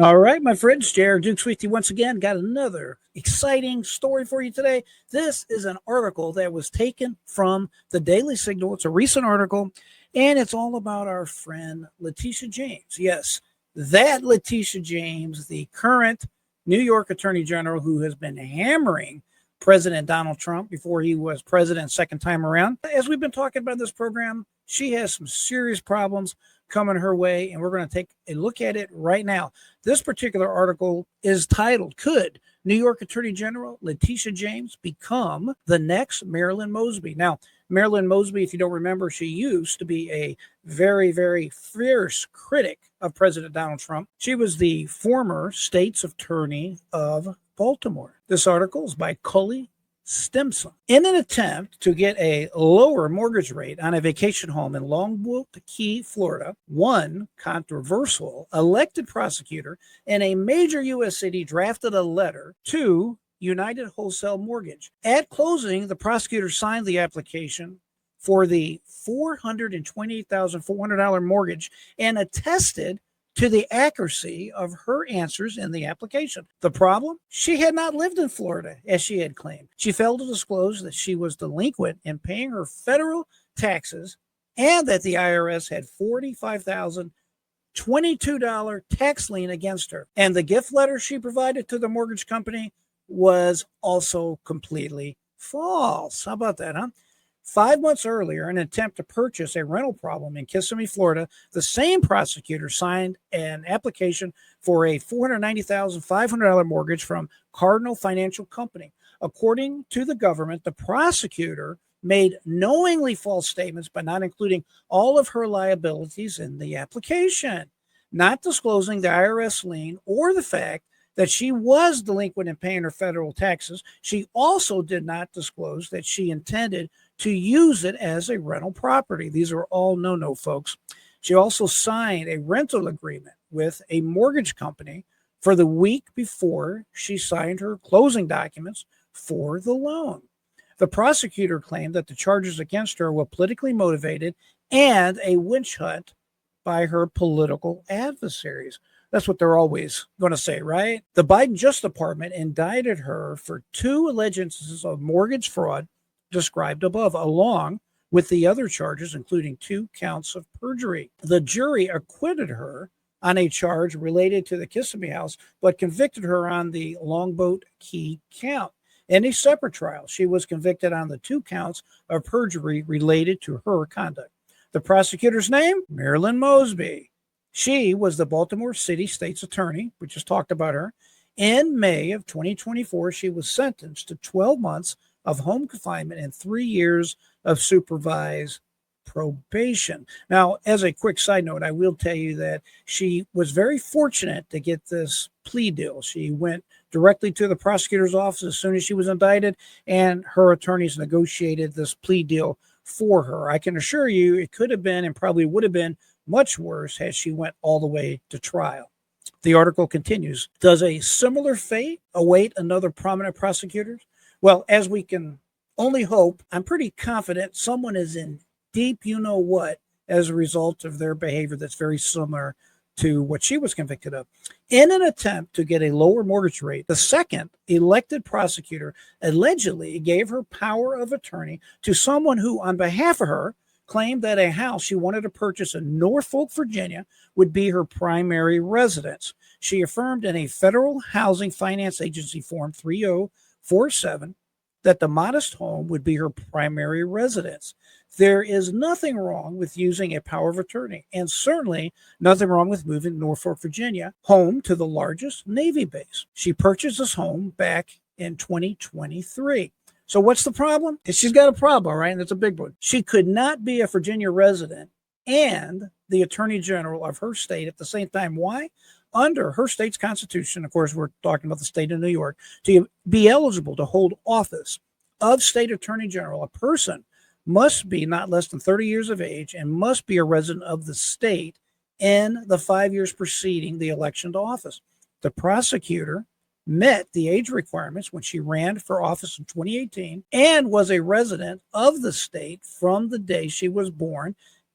All right, my friends, Jared Dukes with you once again. Got another exciting story for you today. This is an article that was taken from the Daily Signal. It's a recent article, and it's all about our friend Letitia James. Yes, that Letitia James, the current New York Attorney General who has been hammering President Donald Trump before he was president second time around. As we've been talking about in this program, she has some serious problems coming her way, and we're going to take a look at it right now. This particular article is titled, Could New York Attorney General Letitia James become the next Marilyn Mosby? Now, Marilyn Mosby, if you don't remember, she used to be a very, very fierce critic of President Donald Trump. She was the former state's attorney of Baltimore. This article is by Cully Stimson. In an attempt to get a lower mortgage rate on a vacation home in Longwood Key, Florida, one controversial elected prosecutor in a major U.S. city drafted a letter to United Wholesale Mortgage. At closing, the prosecutor signed the application for the $428,400 mortgage and attested to the accuracy of her answers in the application. The problem? She had not lived in Florida, as she had claimed. She failed to disclose that she was delinquent in paying her federal taxes and that the IRS had $45,022 tax lien against her. And the gift letter she provided to the mortgage company was also completely false. How about that, huh? 5 months earlier, in an attempt to purchase a rental problem in Kissimmee, Florida, the same prosecutor signed an application for a $490,500 mortgage from Cardinal Financial Company. According to the government, the prosecutor made knowingly false statements by not including all of her liabilities in the application, not disclosing the IRS lien or the fact that she was delinquent in paying her federal taxes. She also did not disclose that she intended to use it as a rental property. These are all no-no, folks. She also signed a rental agreement with a mortgage company for the week before she signed her closing documents for the loan. The prosecutor claimed that the charges against her were politically motivated and a witch hunt by her political adversaries. That's what they're always going to say, right? The Biden Justice Department indicted her for 2 alleged instances of mortgage fraud described above, along with the other charges, including 2 counts of perjury. The jury acquitted her on a charge related to the Kissimmee house, but convicted her on the Longboat Key count. In a separate trial, she was convicted on the 2 counts of perjury related to her conduct. The prosecutor's name? Marilyn Mosby. She was the Baltimore City State's attorney. We just talked about her. In May of 2024, she was sentenced to 12 months of home confinement and 3 years of supervised probation. Now, as a quick side note, I will tell you that she was very fortunate to get this plea deal. She went directly to the prosecutor's office as soon as she was indicted, and her attorneys negotiated this plea deal for her. I can assure you it could have been and probably would have been much worse had she went all the way to trial. The article continues. Does a similar fate await another prominent prosecutor? Well, as we can only hope, I'm pretty confident someone is in deep you-know-what as a result of their behavior that's very similar to what she was convicted of. In an attempt to get a lower mortgage rate, the second elected prosecutor allegedly gave her power of attorney to someone who, on behalf of her, claimed that a house she wanted to purchase in Norfolk, Virginia, would be her primary residence. She affirmed in a Federal Housing Finance Agency Form 3047 that the modest home would be her primary residence. There is nothing wrong with using a power of attorney, and certainly nothing wrong with moving Norfolk, Virginia, home to the largest Navy base. She purchased this home back in 2023. So what's the problem? She's got a problem, all right, and it's a big one. She could not be a Virginia resident and the attorney general of her state at the same time. Why? Under her state's constitution, of course, we're talking about the state of New York, to be eligible to hold office of state attorney general, a person must be not less than 30 years of age and must be a resident of the state in the 5 years preceding the election to office. The prosecutor met the age requirements when she ran for office in 2018 and was a resident of the state from the day she was born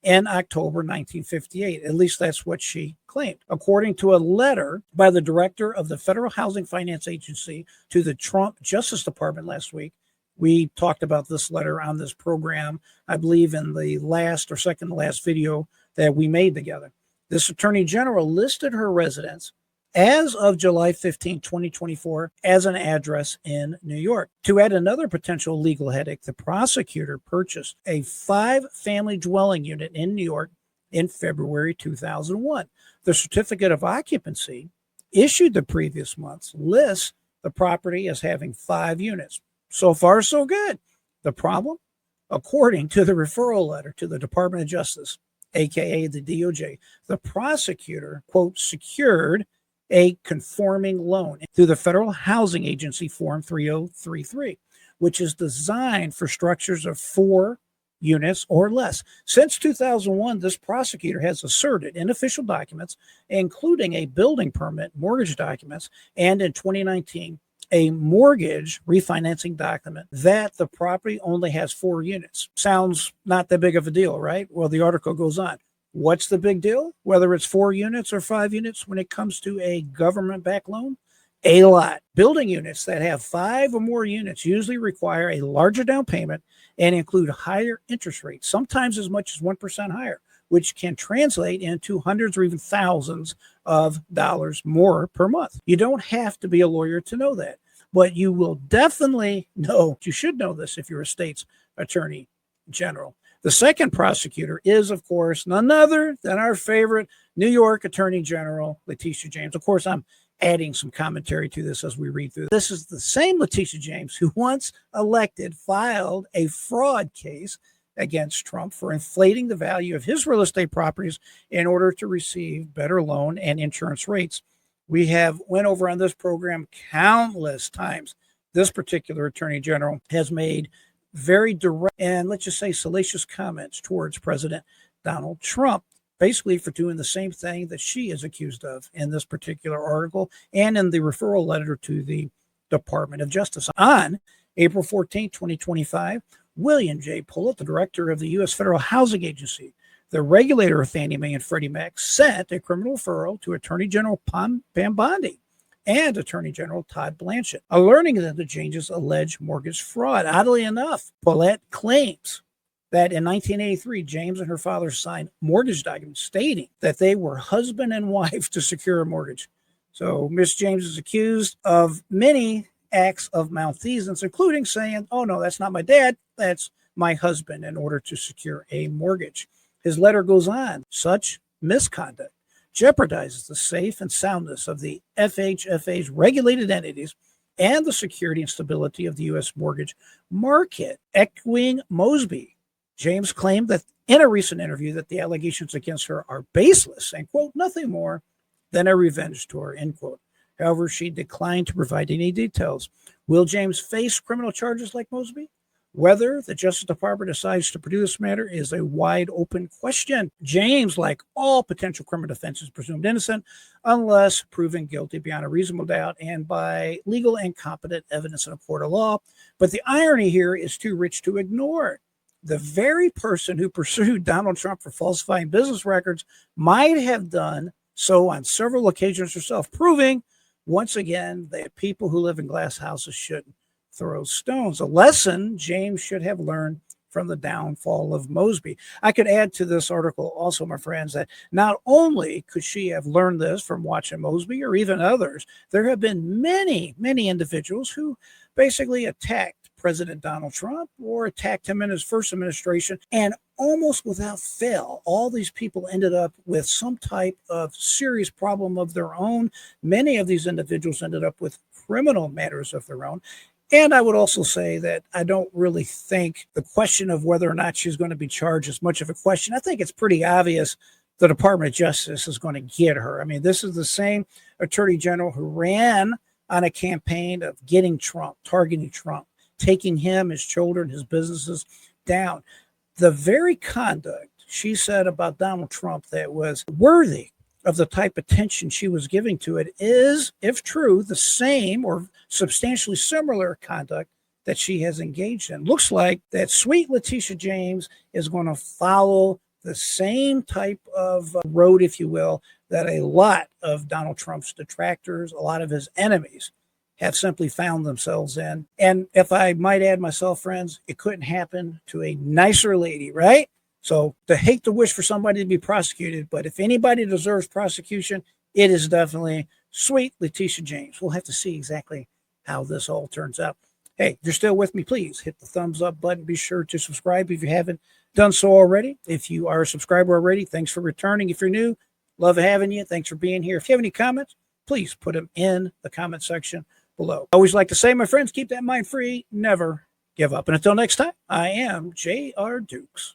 in October 1958. At least that's what she claimed. According to a letter by the director of the Federal Housing Finance Agency to the Trump Justice Department last week, we talked about this letter on this program, I believe in the last or second to last video that we made together. This attorney general listed her residence as of July 15, 2024, as an address in New York. To add another potential legal headache, the prosecutor purchased a 5-family dwelling unit in New York in February 2001. The certificate of occupancy issued the previous month lists the property as having 5 units. So far, so good. The problem? According to the referral letter to the Department of Justice, aka the DOJ, the prosecutor, quote, secured a conforming loan through the Federal Housing Agency Form 3033, which is designed for structures of 4 units or less. Since 2001, this prosecutor has asserted in official documents, including a building permit, mortgage documents, and in 2019, a mortgage refinancing document, that the property only has 4 units. Sounds not that big of a deal, right? Well, the article goes on. What's the big deal? Whether it's 4 units or 5 units when it comes to a government-backed loan? A lot. Building units that have 5 or more units usually require a larger down payment and include higher interest rates, sometimes as much as 1% higher, which can translate into hundreds or even thousands of dollars more per month. You don't have to be a lawyer to know that, but you will definitely know, you should know this if you're a state's attorney general. The second prosecutor is, of course, none other than our favorite New York Attorney General, Letitia James. Of course, I'm adding some commentary to this as we read through. This is the same Letitia James who, once elected, filed a fraud case against Trump for inflating the value of his real estate properties in order to receive better loan and insurance rates. We have went over on this program countless times. This particular attorney general has made very direct and, let's just say, salacious comments towards President Donald Trump, basically for doing the same thing that she is accused of in this particular article and in the referral letter to the Department of Justice. On April 14, 2025, William J. Pullitt, the director of the U.S. Federal Housing Agency, the regulator of Fannie Mae and Freddie Mac, sent a criminal referral to Attorney General Pam Bondi and Attorney General Todd Blanchett, alerting them to James's alleged mortgage fraud. Oddly enough, Pullitt claims that in 1983, James and her father signed mortgage documents stating that they were husband and wife to secure a mortgage. So Miss James is accused of many acts of malfeasance, including saying, oh, no, that's not my dad, that's my husband, in order to secure a mortgage. His letter goes on. Such misconduct jeopardizes the safe and soundness of the FHFA's regulated entities and the security and stability of the U.S. mortgage market. Echoing Mosby, James claimed that in a recent interview that the allegations against her are baseless and, quote, nothing more than a revenge tour, end quote. However, she declined to provide any details. Will James face criminal charges like Mosby? Whether the Justice Department decides to pursue this matter is a wide open question. James, like all potential criminal defenses, presumed innocent unless proven guilty beyond a reasonable doubt and by legal and competent evidence in a court of law. But the irony here is too rich to ignore. The very person who pursued Donald Trump for falsifying business records might have done so on several occasions herself, proving once again that people who live in glass houses shouldn't throw stones. A lesson James should have learned from the downfall of Mosby. I could add to this article also, my friends, that not only could she have learned this from watching Mosby or even others, there have been many, many individuals who basically attacked President Donald Trump or attacked him in his first administration, and almost without fail, all these people ended up with some type of serious problem of their own. Many of these individuals ended up with criminal matters of their own. And I would also say that I don't really think the question of whether or not she's going to be charged is much of a question. I think it's pretty obvious the Department of Justice is going to get her. I mean, this is the same attorney general who ran on a campaign of getting Trump, targeting Trump, taking him, his children, his businesses down. The very conduct she said about Donald Trump that was worthy of the type of attention she was giving to it is, if true, the same or substantially similar conduct that she has engaged in. Looks like that sweet Letitia James is going to follow the same type of road, if you will, that a lot of Donald Trump's detractors, a lot of his enemies, have simply found themselves in. And if I might add myself, friends, it couldn't happen to a nicer lady, right? So to hate to wish for somebody to be prosecuted, but if anybody deserves prosecution, it is definitely sweet Letitia James. We'll have to see exactly how this all turns out. Hey, if you're still with me, please hit the thumbs up button. Be sure to subscribe if you haven't done so already. If you are a subscriber already, thanks for returning. If you're new, love having you. Thanks for being here. If you have any comments, please put them in the comment section below. I always like to say, my friends, keep that mind free. Never give up. And until next time, I am J.R. Dukes.